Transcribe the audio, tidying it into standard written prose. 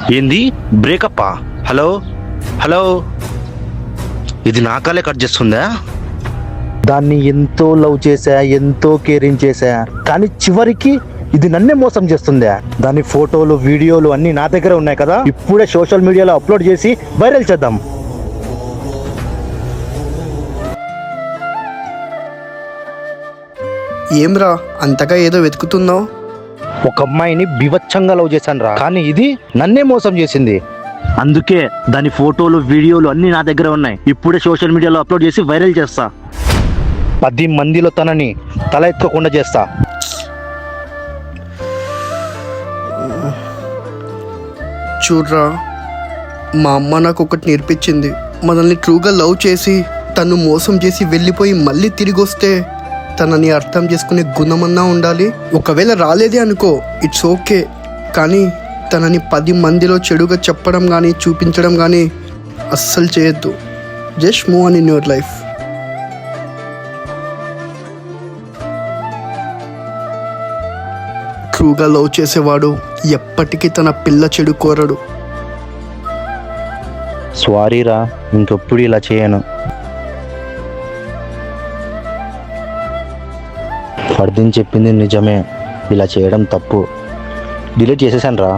ఏంది బ్రేకప్పా? Hello hello, ఇది నా కాలే కట్ చేస్తుందా? దాన్ని ఎంతో లవ్ చేశా, ఎంతో కేరింగ్ చేశా, కానీ చివరికి ఇది నన్నే మోసం చేస్తుందా? దాని ఫోటోలు వీడియోలు అన్ని నా దగ్గర ఉన్నాయి కదా, ఇప్పుడే సోషల్ మీడియాలో అప్లోడ్ చేసి వైరల్ చేద్దాం. ఏమ్రా అంతగా ఏదో వెతుకుతున్నావు? ఒక అమ్మాయిని బివచ్చంగా లవ్ చేశాను రా, కానీ ఇది నన్నే మోసం చేసింది. అందుకే దాని ఫోటోలు వీడియోలు అన్ని నా దగ్గర ఉన్నాయి, ఇప్పుడే సోషల్ మీడియాలో అప్లోడ్ చేసి వైరల్ చేస్తా. 10 మందిలో తనని తల ఎత్తుకోకుండా చేస్తా. చూడ్రా, మా అమ్మ నాకు ఒకటి నేర్పించింది. మనల్ని ట్రూగా లవ్ చేసి తను మోసం చేసి వెళ్ళిపోయి మళ్ళీ తిరిగి వస్తే తనని అర్థం చేసుకునే గుణమన్నా ఉండాలి. ఒకవేళ రాలేదే అనుకో, ఇట్స్ ఓకే, కానీ తనని 10 మందిలో చెడుగా చెప్పడం కానీ చూపించడం కానీ అస్సలు చేయొద్దు. Just move on in your life. ట్రూగా లవ్ చేసేవాడు ఎప్పటికీ తన పిల్ల చెడు కోరడు. సారీ రా, ఇంకెప్పుడు ఇలా చేయను. ఫర్దీన్ చెప్పింది నిజమే, ఇలా చేయడం తప్పు. డిలీట్ చేసేసాను రా.